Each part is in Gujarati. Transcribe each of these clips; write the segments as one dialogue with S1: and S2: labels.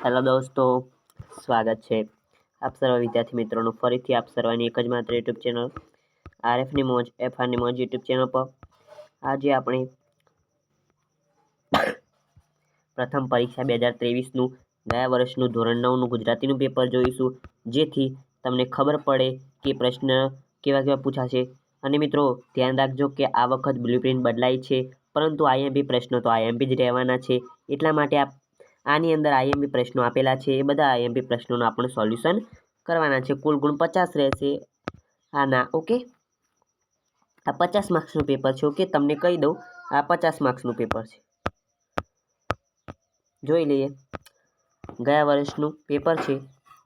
S1: હેલો દોસ્તો, સ્વાગત છે આપ સર્વ વિદ્યાર્થી મિત્રોનું ફરીથી આપ સર્વની એક જ માત્ર યુટ્યુબ ચેનલ આરએફની મોજ એફઆરની મોજ યુટ્યુબ ચેનલ પર આજે આપણે પ્રથમ પરીક્ષા 2023નું ગયા વર્ષનું ધોરણ 9નું ગુજરાતીનું પેપર જોઈશું, જેથી તમને ખબર પડે કે પ્રશ્ન કેવા પૂછાશે. અને મિત્રો ધ્યાન રાખજો કે આ વખત બ્લુપ્રિન્ટ બદલાઈ છે, પરંતુ આઈએમપી પ્રશ્નો તો આઈએમપી જ રહેવાના છે. એટલા માટે આની અંદર આઈએમપી પ્રશ્નો આપેલા છે, એ બધા આઈએમપી પ્રશ્નોનું આપણે સોલ્યુશન કરવાના છે. કુલ ગુણ 50 રહેશે આના. ઓકે, આ 50 માર્ક્સનું પેપર છે. ઓકે, તમને કહી દઉં, આ 50 માર્ક્સનું પેપર છે. જોઈ લઈએ, ગયા વર્ષનું પેપર છે.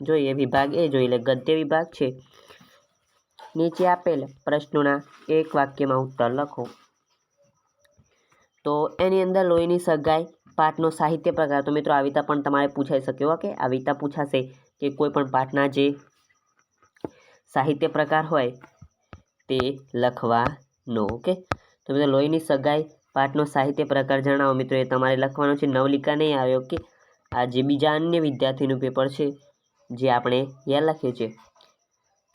S1: જોઈએ વિભાગ એ જોઈ લે, ગદ્ય વિભાગ છે. નીચે આપેલ પ્રશ્નોના એક વાક્યમાં ઉત્તર લખો. તો એની અંદર લોહીની સગાઈ પાઠનો સાહિત્ય પ્રકાર. તો મિત્રો આવી રીતે પણ તમારે પૂછાઈ શકે. ઓકે, આવી રીતે પૂછાશે કે કોઈ પણ પાઠના જે સાહિત્ય પ્રકાર હોય તે લખવાનો. ઓકે, તો મિત્રો લોહીની સગાઈ પાઠનો સાહિત્ય પ્રકાર જણાવો. મિત્રો એ તમારે લખવાનો છે. નવલિકા નહીં આવે. ઓકે, આ જે બીજા અન્ય વિદ્યાર્થીનું પેપર છે જે આપણે યા લખીએ છીએ.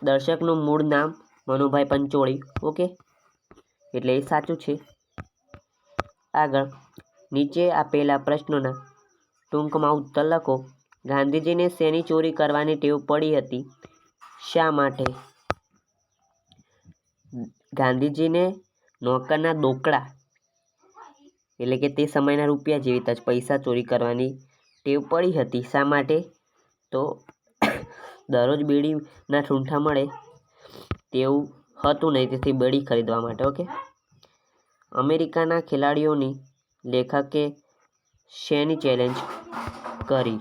S1: દર્શકનું મૂળ નામ મનુભાઈ પંચોળી. ઓકે, એટલે એ સાચું છે. આગળ નીચે આપેલા પ્રશ્નોના ટૂંકમાં ઉત્તર લખો. ગાંધીજીને શેની ચોરી કરવાની ટેવ પડી હતી? શા માટે? ગાંધીજીને નોકરના દોકડા એટલે કે તે સમયના રૂપિયા જેવી જ પૈસા ચોરી કરવાની ટેવ પડી હતી. શા માટે? તો દરરોજ બીડીના ઠૂંઠા મળે તેવું હતું નહીં, તેથી બીડી ખરીદવા માટે. ઓકે, અમેરિકાના ખેલાડીઓની લેખકે શેની ચેલેન્જ કરી?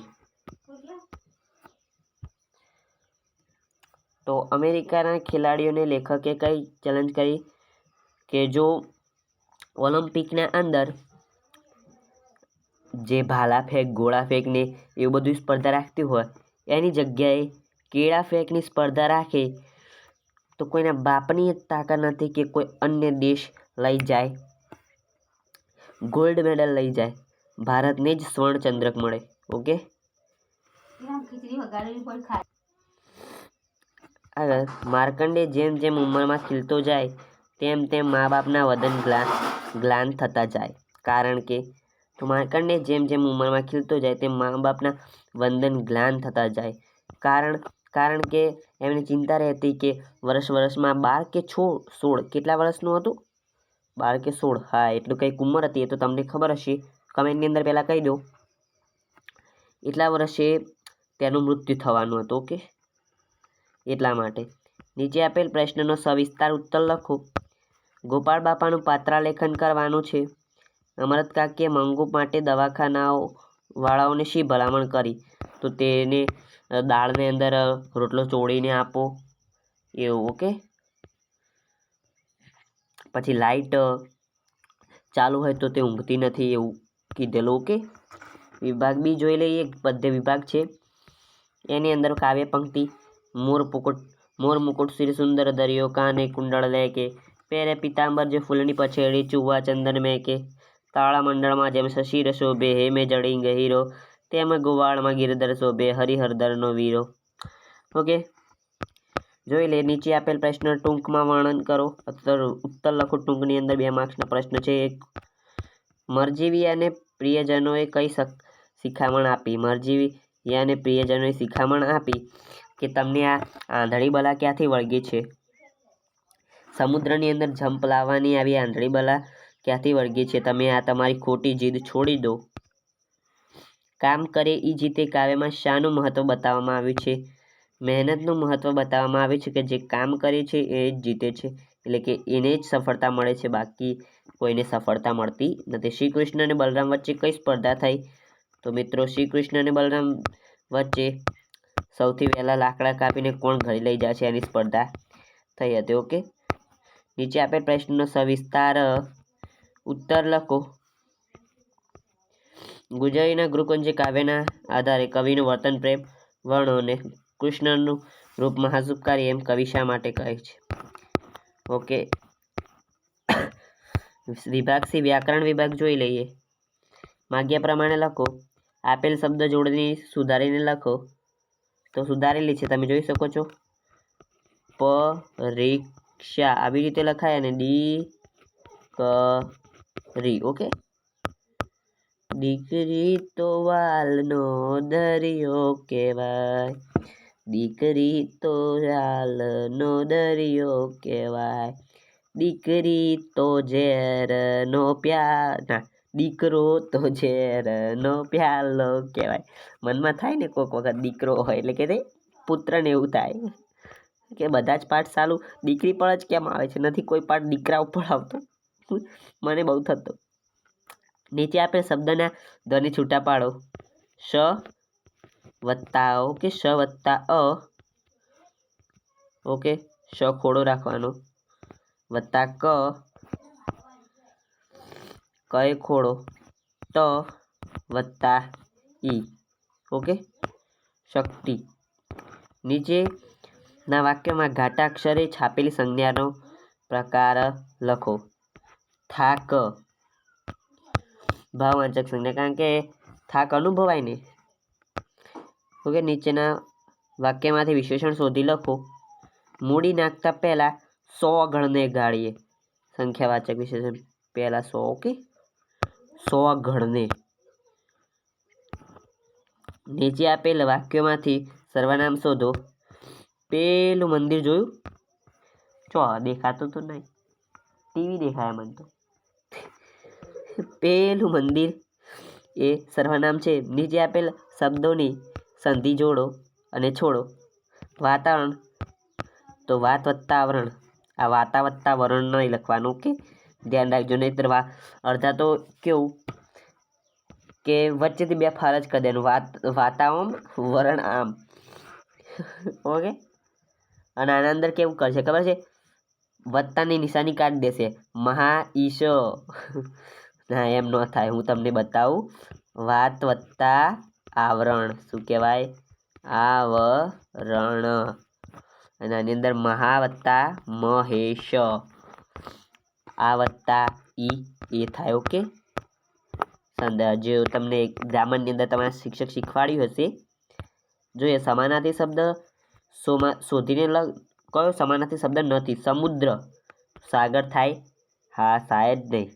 S1: તો અમેરિકાના ખેલાડીઓને લેખકે કઈ ચેલેન્જ કરી કે જો ઓલિમ્પિકના અંદર જે ભાલા ફેંક, ગોળા ફેંક ને એવું બધું સ્પર્ધા રાખતી હોય, એની જગ્યાએ કેળા ફેંકની સ્પર્ધા રાખે તો કોઈના બાપની તાકાત નથી કે કોઈ અન્ય દેશ લઈ જાય, ગોલ્ડ મેડલ લઈ જાય, ભારતને જ સ્વર્ણ ચંદ્રક મળે. ઓકે, આગળ માર્કંડે જેમ જેમ ઉંમરમાં ખીલતો જાય તેમ તેમ મા બાપના વદન ગ્લાન થતા જાય. કારણ કે તો માર્કંડે જેમ જેમ ઉંમરમાં ખીલતો જાય તેમ મા બાપના વંદન ગ્લાન થતા જાય. કારણ કે એમને ચિંતા રહેતી કે વર્ષમાં 12 કે 16 કેટલા વર્ષનું હતું? 12 કે 16, હા એટલું કંઈક ઉંમર હતી. એ તો તમને ખબર હશે, કમેન્ટની અંદર પહેલાં કહી દો. એટલા વર્ષે તેનું મૃત્યુ થવાનું હતું. ઓકે, એટલા માટે નીચે આપેલ પ્રશ્નનો સવિસ્તાર ઉત્તર લખો. ગોપાળ બાપાનું પાત્રાલેખન કરવાનું છે. અમરત કાકીએ મંગુ માટે દવાખાનાઓ વાળાઓને શી ભલામણ કરી? તો તેને દાળની અંદર રોટલો ચોળીને આપો એવું. ઓકે, પછી લાઈટ ચાલુ હોય તો તે ઊંઘતી નથી એવું કીધેલું. ઓકે, વિભાગ બી જોઈ લઈએ. પદ્ય વિભાગ છે. એની અંદર કાવ્ય પંક્તિ. મોર મુકુટ શ્રી સુંદર દરિયો, કાને કુંડળ લે કે, પેરે પિતાંબર જે ફૂલની પછેડી, ચુવા ચંદન મેં કે, તાળા મંડળમાં જેમ શશીર શોભે, હેમે જડિંગ હીરો, તેમ ગોવાળમાં ગિરધર શોભે, હરિહરધરનો વીરો. ઓકે, જોઈ લે. નીચે આપેલ પ્રશ્ન ટૂંકમાં વર્ણન કરો. ઉત્તર લખો. ટૂંકની અંદર 2 માર્ક્સના પ્રશ્ન છે. મરજીવી અને પ્રિયજનોએ કઈ શિખામણ આપી? મરજીવી અને પ્રિયજનોએ શિખામણ આપી કે તમને આ આંધળી બલા ક્યાંથી વળગી છે? સમુદ્રની અંદર જંપ લાવવાની આવી આંધળી બલા ક્યાંથી વળગી છે? તમે આ તમારી ખોટી જીદ છોડી દો. કામ કરે ઈ જીતે કાવ્યમાં શાનું મહત્વ બતાવવામાં આવ્યું છે? મહેનતનું મહત્વ બતાવવામાં આવ્યું છે કે જે કામ કરે છે એ જ જીતે છે, એટલે કે એને જ સફળતા મળે છે, બાકી કોઈને સફળતા મળતી નથી. શ્રી કૃષ્ણ અને બલરામ વચ્ચે કઈ સ્પર્ધા થઈ? તો મિત્રો શ્રી કૃષ્ણ અને બલરામ વચ્ચે સૌથી પહેલા લાકડા કાપીને કોણ ઘરે લઈ જાય છે એની સ્પર્ધા થઈ હતી. ઓકે, નીચે આપેલ પ્રશ્નનો સવિસ્તાર ઉત્તર લખો. ગુજરીના ગુરુકુંજ કાવ્યના આધારે કવિનું વર્તન પ્રેમ વર્ણો અને કૃષ્ણનું રૂપ મહાસુખકારી એમ કવિ શા માટે કહે છે? ઓકે, વિભાગ સી વ્યાકરણ વિભાગ જોઈ લઈએ. માગ્યા પ્રમાણે લખો. આપેલ શબ્દ જોડણી સુધારીને લખો. તો સુધારેલી છે, તમે જોઈ શકો છો. પરીક્ષા આવી રીતે લખાય અને દીકરી. ઓકે, દીકરી તો વાલનો દરિયો કહેવાય, દીકરી તો વાલનો દરિયો કહેવાય, દીકરી તો ઝેરનો દીકરો તો ઝેરનો પ્યાલો કહેવાય. મનમાં થાય ને કોઈક વખત દીકરો હોય એટલે કે પુત્રને એવું થાય કે બધા જ પાઠ ચાલુ દીકરી પર જ કેમ આવે છે, નથી કોઈ પાઠ દીકરા ઉપર આવતો. મને બહુ થતો. નીચે આપેલ શબ્દના ધ્વનિ છૂટા પાડો. શ વત્તા ઓકે, શ વત્તા અ ઓકે, શ ખોડો રાખવાનો વત્તા કય ખોડો ત વત્તા ઈ. ઓકે, શક્તિ. નીચેના વાક્યમાં ઘાટા અક્ષરે છાપેલી સંજ્ઞાનો પ્રકાર લખો. થાક ભાવવાચક સંજ્ઞા, કારણ કે થાક અનુભવાય ને. ઓકે, નીચેના વાક્યમાંથી વિશેષણ શોધી લખો. મૂડી નાખતા પહેલા 100 ગણને ગાળીએ. સંખ્યાવાચક વિશેષણ પહેલા 100. ઓકે, 100 ગણને. નીચે આપેલ વાક્યોમાંથી સર્વનામ શોધો. પેલું મંદિર જોયું? ચો દેખાતું તો નહીં, ટીવી દેખાય મને તો. પેલું મંદિર એ સર્વનામ છે. નીચે આપેલ શબ્દોની સંધિ જોડો અને છોડો. વાતાવરણ તો વાત વત્તા આવરણ. આ વાતા વત્તા વરણ નહીં લખવાનું. ઓકે, ધ્યાન રાખજો, નહીંતર અડધા તો કેવું કે વચ્ચેથી બે ફાર જ કરી દેવાનું, વાતા આમ વરણ આમ. ઓકે, અને આના અંદર કેવું કરશે ખબર છે? વત્તાની નિશાની કાઢી દેશે. મહા ઈશ ના, એમ ન થાય. હું તમને બતાવું. વાત વત્તા આવરણ શું કહેવાય? આવરણ. અને આની અંદર મહા વત્તા મહેશ, આ વત્તા ઈ એ થાય. ઓકે, જે તમને ગ્રામરની અંદર તમારા શિક્ષક શીખવાડ્યું હશે. જોઈએ સમાનાર્થી શબ્દ શોધીને કયો સમાનાર્થી શબ્દ નથી? સમુદ્ર, સાગર થાય? હા, થાય જ નહીં.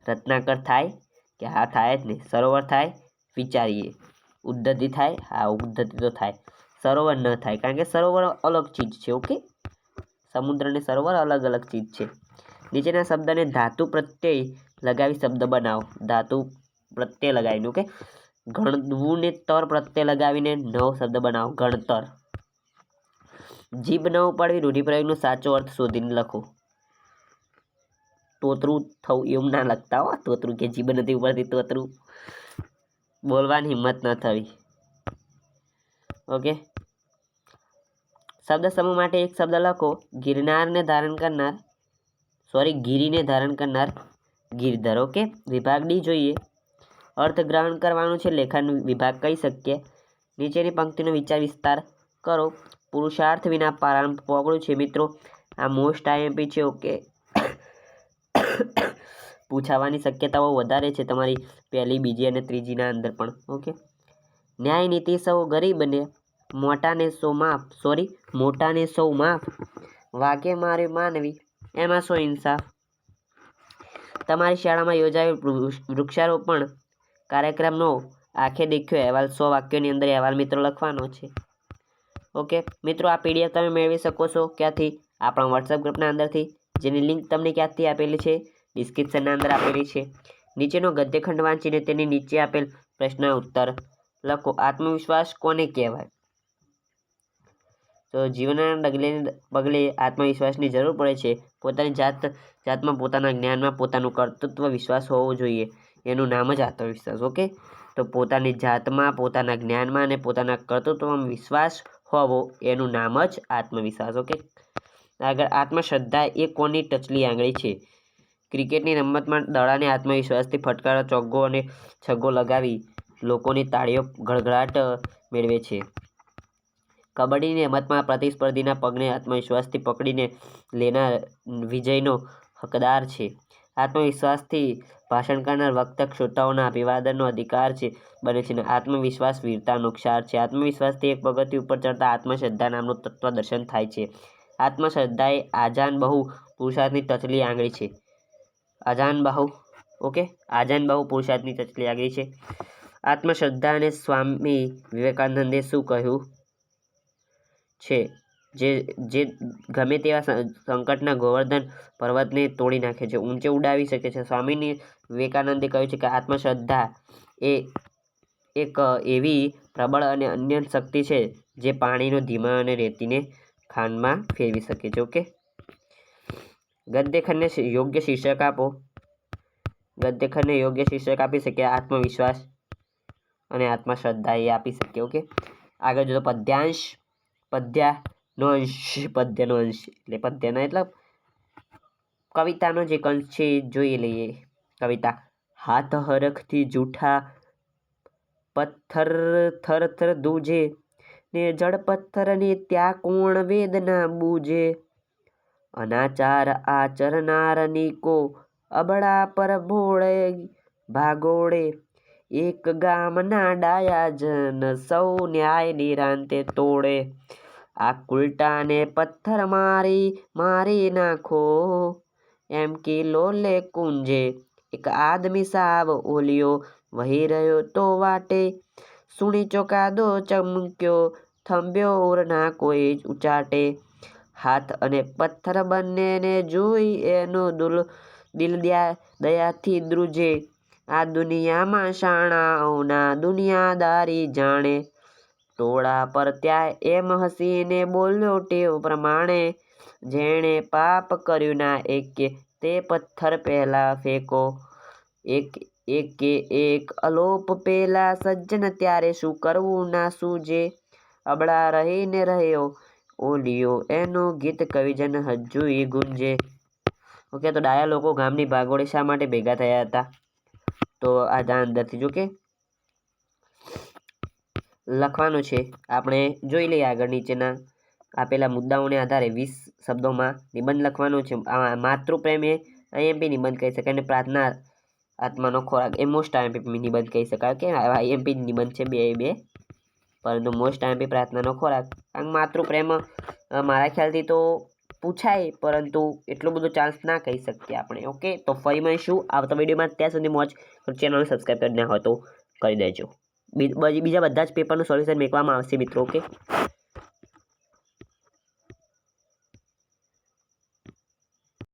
S1: રત્નાકર થાય કે હા, થાય જ નહીં. સરોવર થાય? વિચારીએ. ઉદ્ધતિ થાય? હા, ઉદ્ધતિ તો થાય. સરોવર ન થાય, કારણ કે સરોવર અલગ ચીજ છે. ઓકે, સમુદ્ર અને સરોવર અલગ અલગ ચીજ છે. નીચેના શબ્દને ધાતુ પ્રત્યય લગાવી શબ્દ બનાવો. ધાતુ પ્રત્યય લગાવીને. ઓકે, ગણવું ને તર પ્રત્યય લગાવીને નવો શબ્દ બનાવો. ગણતર. જીભ ન ઉપાડવી રૂઢિપ્રયોગનો સાચો અર્થ શોધીને લખો. તોતરું થવું એવું ના લખતા હો. તોતરું કે જીભ નથી ઉપાડતી, તોતરું બોલવાની હિંમત ન થવી. ઓકે, શબ્દ સમૂહ માટે એક શબ્દ લખો. ગિરનારને ધારણ કરનાર, ગીરીને ધારણ કરનાર ગિરધર. ઓકે, વિભાગ ડી જોઈએ. અર્થ ગ્રહણ કરવાનું છે, લેખન વિભાગ કહી શકીએ. નીચેની પંક્તિનો વિચાર વિસ્તાર કરો. પુરુષાર્થ વિના પ્રારંભ પોગળું છે. મિત્રો, આ મોસ્ટ આઈએમપી છે. ઓકે, પૂછાવાની શક્યતાઓ વધારે છે તમારી પહેલી, બીજી અને ત્રીજીના અંદર પણ. ઓકે, ન્યાય નીતિ સૌ ગરીબને મોટાને સૌ માફ, વાગે મારે માનવી એમાં શો ઇન્સાફ. તમારી શાળામાં યોજાયેલ વૃક્ષારોપણ કાર્યક્રમનો આંખે દેખ્યો અહેવાલ 100 વાક્યોની અંદર અહેવાલ મિત્રો લખવાનો છે. ઓકે મિત્રો, આ પીડીએફ તમે મેળવી શકો છો ક્યાંથી? આપણા વોટ્સએપ ગ્રુપના અંદરથી, જેની લિંક તમને ક્યાંથી આપેલી છે? ડિસ્ક્રિપ્શનના અંદર આપેલી છે. નીચેનો ગદ્યખંડ વાંચીને તેની નીચે આપેલ પ્રશ્ન ઉત્તર લખો. આત્મવિશ્વાસ કોને કહેવાય? તો જીવનના પગલે આત્મવિશ્વાસની જરૂર પડે છે. પોતાની જાતમાં, પોતાના જ્ઞાનમાં, પોતાનું કર્તૃત્વ વિશ્વાસ હોવો જોઈએ. એનું નામ જ આત્મવિશ્વાસ. ઓકે, તો પોતાની જાતમાં, પોતાના જ્ઞાનમાં અને પોતાના કર્તૃત્વમાં વિશ્વાસ હોવો, એનું નામ જ આત્મવિશ્વાસ. ઓકે, આગળ આત્મશ્રદ્ધા એ કોની ટચલી આંગળી છે? ક્રિકેટની રમતમાં દડાને આત્મવિશ્વાસથી ફટકારો, ચોગ્ગો અને છગ્ગો લગાવી લોકોની તાળીઓ ગડગડાટ મેળવે છે. કબડ્ડીની રમતમાં પ્રતિસ્પર્ધીના પગને આત્મવિશ્વાસથી પકડીને લેનાર વિજયનો હકદાર છે. આત્મવિશ્વાસથી ભાષણ કરનાર વક્તા શ્રોતાઓના અભિવાદનનો અધિકાર છે બને છે. આત્મવિશ્વાસ વીરતાનો ક્ષાર છે. આત્મવિશ્વાસથી એક પગથિયું ઉપર ચડતા આત્મશ્રદ્ધા નામનું તત્વ દર્શન થાય છે. આત્મશ્રદ્ધા એ આજાનબાહુ પુરુષાર્થની ટચલી આંગળી છે. આજાનબાહુ પુરુષાર્થની ટચલી આંગળી છે. આત્મશ્રદ્ધાને સ્વામી વિવેકાનંદે શું કહ્યું છે? જે ગમે તેવા સંકટના ગોવર્ધન પર્વતને તોડી નાખે છે, ઊંચે ઉડાવી શકે છે. સ્વામી વિવેકાનંદે કહ્યું છે કે આત્મશ્રદ્ધા એ એક એવી પ્રબળ અને અનન્ય શક્તિ છે જે પાણીનો ધીમા અને રેતીને ખાંડમાં ફેરવી શકે છે. ઓકે, ગદ્યખંડને યોગ્ય શીર્ષક આપો. ગદ્યખંડને યોગ્ય શીર્ષક આપી શકીએ આત્મવિશ્વાસ અને આત્મશ્રદ્ધા એ આપી શકીએ. ઓકે, આગળ જો પદ્યાંશ, પદ્યનો અંશ એટલે કવિતાનો જે અંશ છે એ જોઈ લઈએ. કવિતા. હાથ હરખથી જૂઠા પથ્થર થર થર દૂજે, ને જળ પથ્થરને ત્યાં કોણ વેદના બૂજે. અનાચાર આચરનારની કો અબળા પર ભોળે ભાગોળે. એક ગામના ડાયા જન સૌ ન્યાય નિરાંતે તોડે. આ કુલટાને પથ્થર મારી નાખો, એમ કે લોલે કુંજે. એક આદમી સાવ ઓલિયો વહી રહ્યો તો વાટે. સુણી ચોકાદો ચમક્યો, થંભ્યો ઓરના કોઈ ઉચાટે. હાથ અને પથ્થર બંનેને જોઈ એનો દિલ દયાથી દ્રુજે. આ દુનિયામાં શાણાઓના દુનિયાદારી જાણે. ટોળા પર ત્યાં એમ હસીને બોલ્યો ટેવ પ્રમાણે. જેણે પાપ કર્યું ના એકે તે પથ્થર પહેલા ફેંકો. એક અલોપ પેલા સજ્જન ત્યારે શું કરવું ના સૂજે. અબળા રહીને રહ્યો ઓલિયો, એનું ગીત કવિજન હજુય ગુંજે. ઓકે, તો ડાયા લોકો ગામની ભાગોળે શા માટે ભેગા થયા હતા? તો આ અંદરથી જો કે લખવાનું છે. આપણે જોઈ લઈએ આગળ નીચેના આપેલા મુદ્દાઓને આધારે 20 શબ્દોમાં નિબંધ લખવાનો છે. માતૃપ્રેમ એ આઈએમપી નિબંધ કહી શકાય અને પ્રાર્થના આત્માનો ખોરાક એ મોસ્ટ આઈએમપી નિબંધ કહી શકાય. કે આઈએમપી નિબંધ છે બે, પરંતુ મોસ્ટ આઈએમપી પ્રાર્થનાનો ખોરાક. માતૃપ્રેમ મારા ખ્યાલથી તો પૂછાય, પરંતુ એટલો બધો ચાન્સ ના કહી શકીએ આપણે. ઓકે, તો ફરી મળીશું આવતા વિડીયોમાં. ત્યાં સુધી મોજ ચેનલને સબસ્ક્રાઈબ કરી ના હોય તો કરી દેજો. બીજા બધા જ પેપરનું સોલ્યુશન મેકવામાં આવશે મિત્રો. ઓકે.